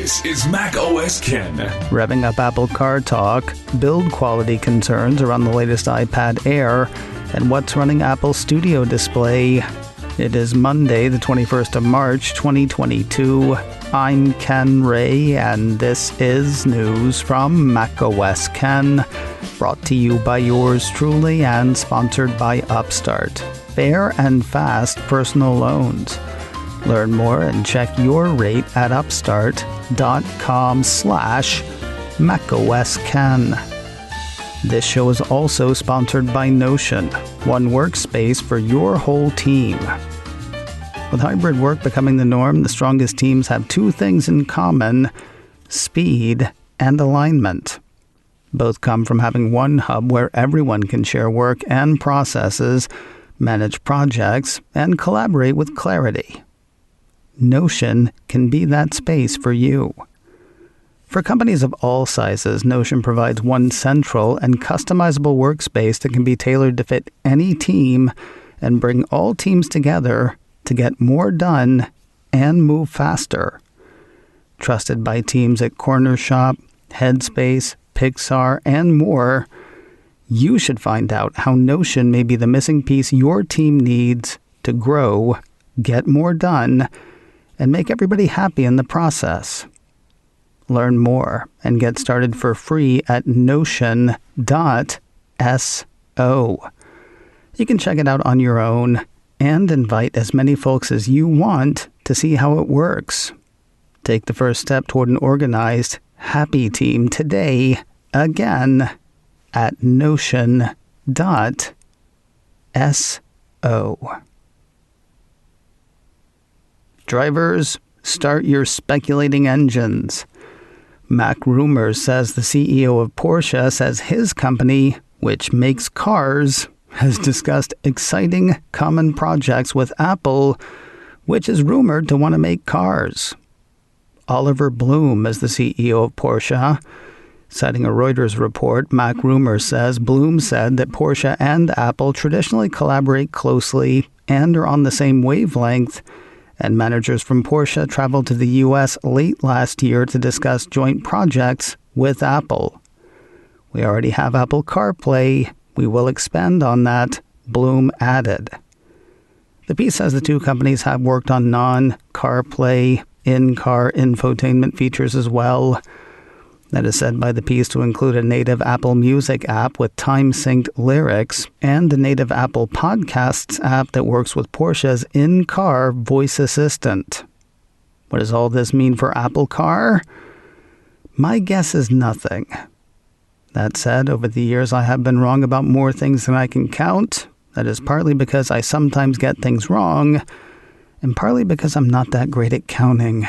This is Mac OS Ken. Revving up Apple Car talk, build quality concerns around the latest iPad Air, and what's running Apple Studio Display. It is Monday, the 21st of March, 2022. I'm Ken Ray, and this is news from Mac OS Ken, brought to you by yours truly and sponsored by Upstart. Fair and fast personal loans. Learn more and check your rate at upstart.com/macOSCan. This show is also sponsored by Notion, one workspace for your whole team. With hybrid work becoming the norm, the strongest teams have two things in common: speed and alignment. Both come from having one hub where everyone can share work and processes, manage projects, and collaborate with clarity. Notion can be that space for you. For companies of all sizes, Notion provides one central and customizable workspace that can be tailored to fit any team and bring all teams together to get more done and move faster. Trusted by teams at Corner Shop, Headspace, Pixar, and more, you should find out how Notion may be the missing piece your team needs to grow, get more done, and make everybody happy in the process. Learn more and get started for free at notion.so. You can check it out on your own and invite as many folks as you want to see how it works. Take the first step toward an organized, happy team today, again, at notion.so. Drivers, start your speculating engines. Mac Rumors says the CEO of Porsche says his company, which makes cars, has discussed exciting common projects with Apple, which is rumored to want to make cars. Oliver Bloom is the CEO of Porsche. Citing a Reuters report, Mac Rumors says Bloom said that Porsche and Apple traditionally collaborate closely and are on the same wavelength, and managers from Porsche traveled to the U.S. late last year to discuss joint projects with Apple. We already have Apple CarPlay. We will expand on that, Bloom added. The piece says the two companies have worked on non-CarPlay, in-car infotainment features as well. That is said by the piece to include a native Apple Music app with time-synced lyrics and a native Apple Podcasts app that works with Porsche's in-car voice assistant. What does all this mean for Apple Car? My guess is nothing. That said, over the years I have been wrong about more things than I can count. That is partly because I sometimes get things wrong, and partly because I'm not that great at counting.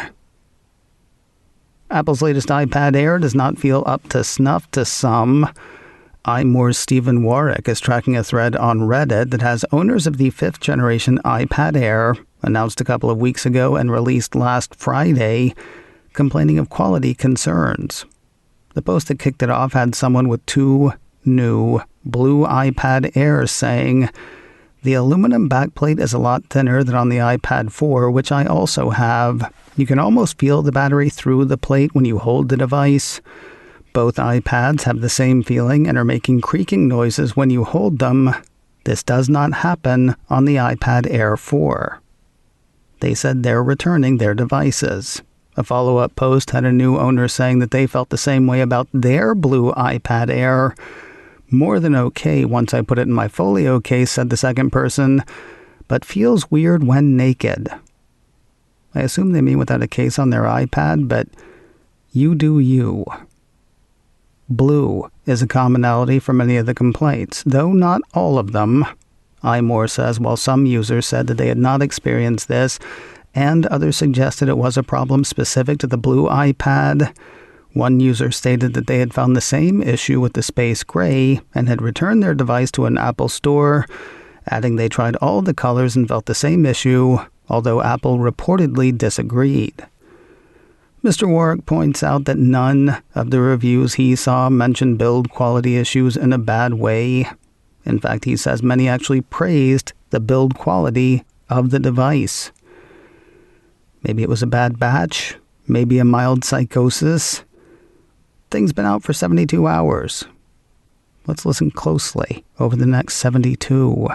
Apple's latest iPad Air does not feel up to snuff to some. iMore's Stephen Warwick is tracking a thread on Reddit that has owners of the 5th generation iPad Air, announced a couple of weeks ago and released last Friday, complaining of quality concerns. The post that kicked it off had someone with two new blue iPad Airs saying, "The aluminum backplate is a lot thinner than on the iPad 4, which I also have. You can almost feel the battery through the plate when you hold the device. Both iPads have the same feeling and are making creaking noises when you hold them. This does not happen on the iPad Air 4. They said they're returning their devices. A follow-up post had a new owner saying that they felt the same way about their blue iPad Air. "More than okay once I put it in my folio case," said the second person, "but feels weird when naked." I assume they mean without a case on their iPad, but you do you. Blue is a commonality for many of the complaints, though not all of them. iMore says while some users said that they had not experienced this, and others suggested it was a problem specific to the blue iPad, one user stated that they had found the same issue with the space gray and had returned their device to an Apple store, adding they tried all the colors and felt the same issue, although Apple reportedly disagreed. Mr. Warwick points out that none of the reviews he saw mentioned build quality issues in a bad way. In fact, he says many actually praised the build quality of the device. Maybe it was a bad batch. maybe a mild psychosis. Thing's been out for 72 hours. Let's listen closely over the next 72.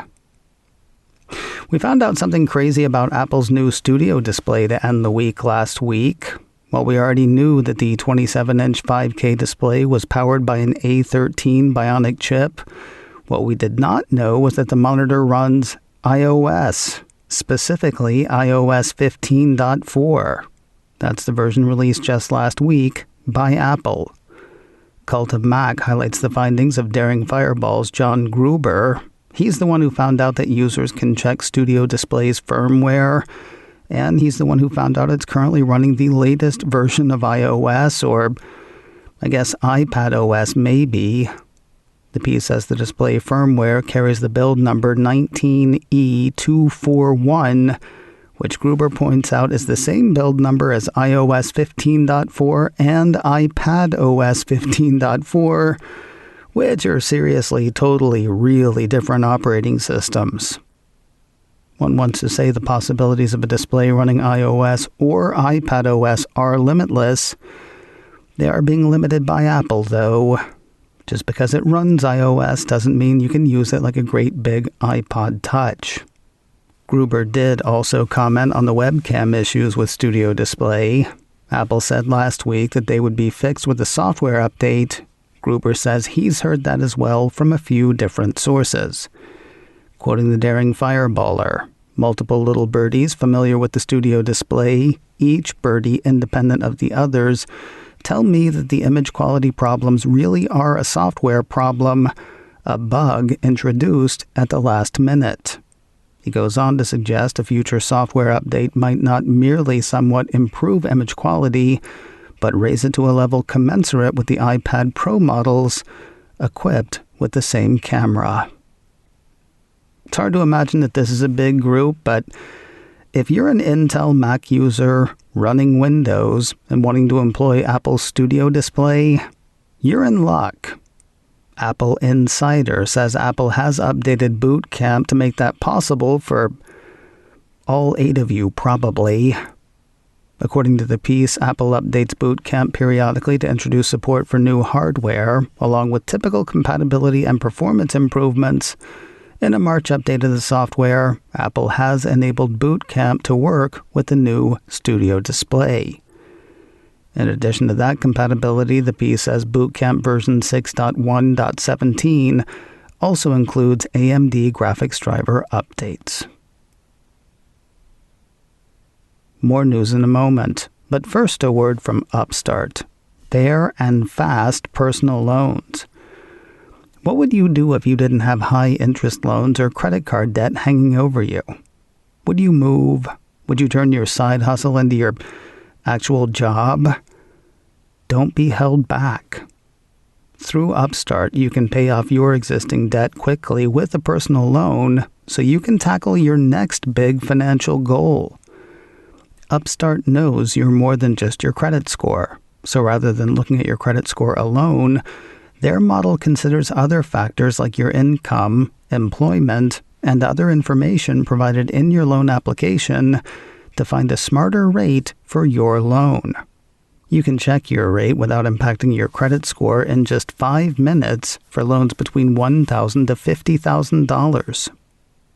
We found out something crazy about Apple's new Studio display to end the week last week. While we already knew that the 27-inch 5K display was powered by an A13 Bionic chip, what we did not know was that the monitor runs iOS, specifically iOS 15.4. That's the version released just last week by Apple. Cult of Mac highlights the findings of Daring Fireball's John Gruber. He's the one who found out that users can check Studio Display's firmware, and he's the one who found out it's currently running the latest version of iOS, or I guess iPadOS maybe. The piece says the display firmware carries the build number 19E241, which Gruber points out is the same build number as iOS 15.4 and iPadOS 15.4, which are seriously, totally, really different operating systems. One wants to say the possibilities of a display running iOS or iPadOS are limitless. They are being limited by Apple, though. Just because it runs iOS doesn't mean you can use it like a great big iPod Touch. Gruber did also comment on the webcam issues with Studio Display. Apple said last week that they would be fixed with a software update. Gruber says he's heard that as well from a few different sources. Quoting the Daring Fireballer, multiple little birdies familiar with the Studio Display, each birdie independent of the others, tell me that the image quality problems really are a software problem, a bug introduced at the last minute. He goes on to suggest a future software update might not merely somewhat improve image quality, but raise it to a level commensurate with the iPad Pro models equipped with the same camera. It's hard to imagine that this is a big group, but if you're an Intel Mac user running Windows and wanting to employ Apple's Studio Display, you're in luck. Apple Insider says Apple has updated Boot Camp to make that possible for all 8 of you, probably. According to the piece, Apple updates Boot Camp periodically to introduce support for new hardware, along with typical compatibility and performance improvements. In a March update of the software, Apple has enabled Boot Camp to work with the new Studio Display. In addition to that compatibility, the piece says Boot Camp version 6.1.17 also includes AMD graphics driver updates. More news in a moment, but first a word from Upstart. Fair and fast personal loans. What would you do if you didn't have high-interest loans or credit card debt hanging over you? Would you move? Would you turn your side hustle into your actual job? Don't be held back. Through Upstart, you can pay off your existing debt quickly with a personal loan so you can tackle your next big financial goal. Upstart knows you're more than just your credit score, so rather than looking at your credit score alone, their model considers other factors like your income, employment, and other information provided in your loan application to find a smarter rate for your loan. You can check your rate without impacting your credit score in just 5 minutes for loans between $1,000 to $50,000.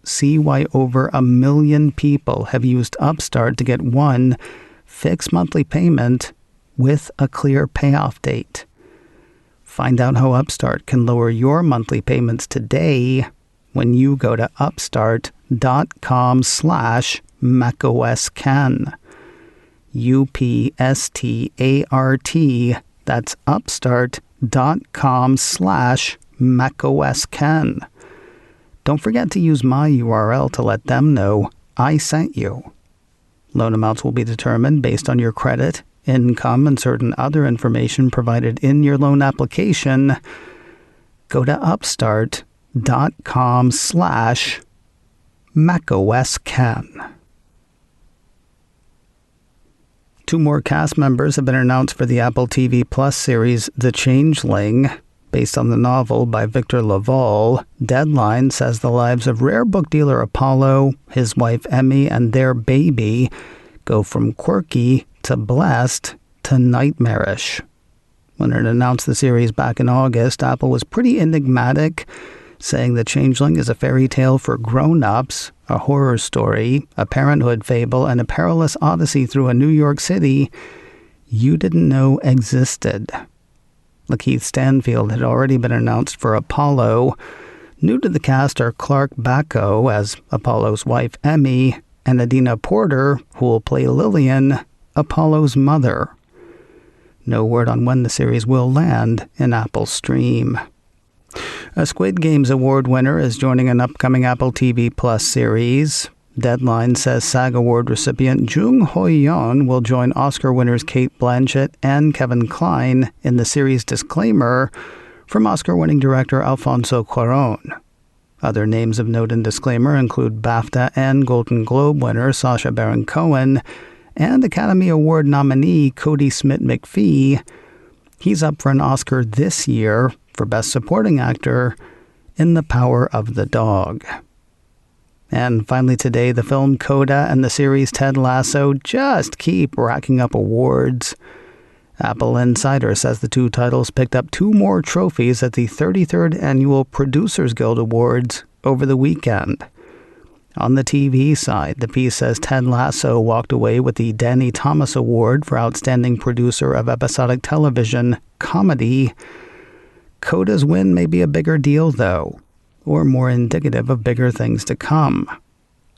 See why over 1 million people have used Upstart to get one fixed monthly payment with a clear payoff date. Find out how Upstart can lower your monthly payments today when you go to upstart.com/macOScan. UPSTART. That's upstart.com/macOScan. Don't forget to use my URL to let them know I sent you. Loan amounts will be determined based on your credit, income, and certain other information provided in your loan application. Go to upstart.com/macOScan. 2 more cast members have been announced for the Apple TV Plus series The Changeling. Based on the novel by Victor Laval, Deadline says the lives of rare book dealer Apollo, his wife Emmy, and their baby go from quirky to blessed to nightmarish. When it announced the series back in August, Apple was pretty enigmatic, saying that Changeling is a fairy tale for grown-ups, a horror story, a parenthood fable, and a perilous odyssey through a New York City you didn't know existed. Lakeith Stanfield had already been announced for Apollo. New to the cast are Clark Backo as Apollo's wife Emmy, and Adina Porter, who will play Lillian, Apollo's mother. No word on when the series will land in Apple's stream. A Squid Games award winner is joining an upcoming Apple TV Plus series. Deadline says SAG Award recipient Jung Ho-yeon will join Oscar winners Cate Blanchett and Kevin Kline in the series Disclaimer from Oscar-winning director Alfonso Cuarón. Other names of note in Disclaimer include BAFTA and Golden Globe winner Sacha Baron Cohen and Academy Award nominee Cody Smith-McPhee. He's up for an Oscar this year for Best Supporting Actor in The Power of the Dog. And finally today, the film CODA and the series Ted Lasso just keep racking up awards. Apple Insider says the two titles picked up 2 more trophies at the 33rd Annual Producers Guild Awards over the weekend. On the TV side, the piece says Ted Lasso walked away with the Danny Thomas Award for Outstanding Producer of Episodic Television Comedy. CODA's win may be a bigger deal, though, or more indicative of bigger things to come.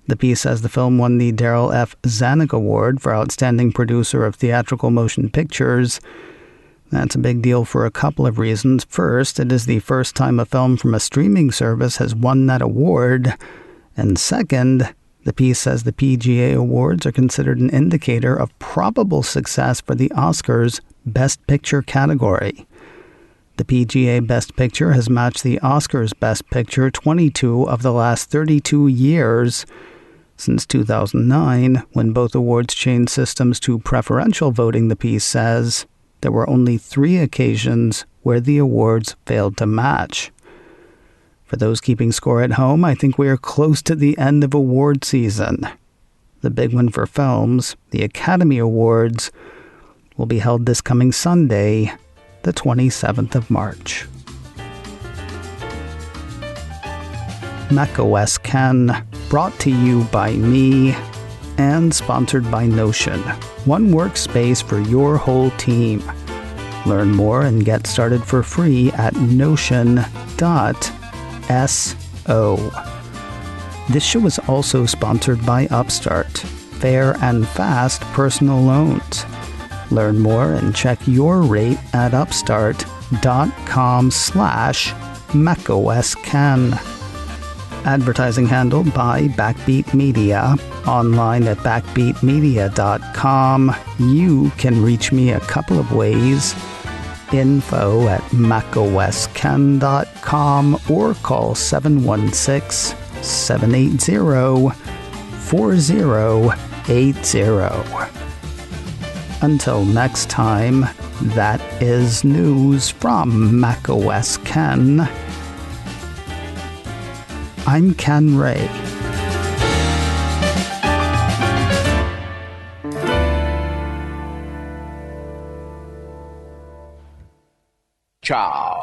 The piece says the film won the Darryl F. Zanuck Award for Outstanding Producer of Theatrical Motion Pictures. That's a big deal for a couple of reasons. First, it is the first time a film from a streaming service has won that award. And second, the piece says the PGA Awards are considered an indicator of probable success for the Oscars' Best Picture category. The PGA Best Picture has matched the Oscars Best Picture 22 of the last 32 years, since 2009, when both awards changed systems to preferential voting. The piece says there were only 3 occasions where the awards failed to match. For those keeping score at home, I think we are close to the end of award season. The big one for films, the Academy Awards, will be held this coming Sunday, the 27th of March. macOS Ken, brought to you by me and sponsored by Notion, one workspace for your whole team. Learn more and get started for free at notion.so. This show is also sponsored by Upstart, fair and fast personal loans. Learn more and check your rate at upstart.com/macOSCan. Advertising handled by Backbeat Media. Online at backbeatmedia.com. You can reach me a couple of ways. Info at macoscan.com or call 716-780-4080. Until next time, that is news from macOS Ken. I'm Ken Ray. Ciao.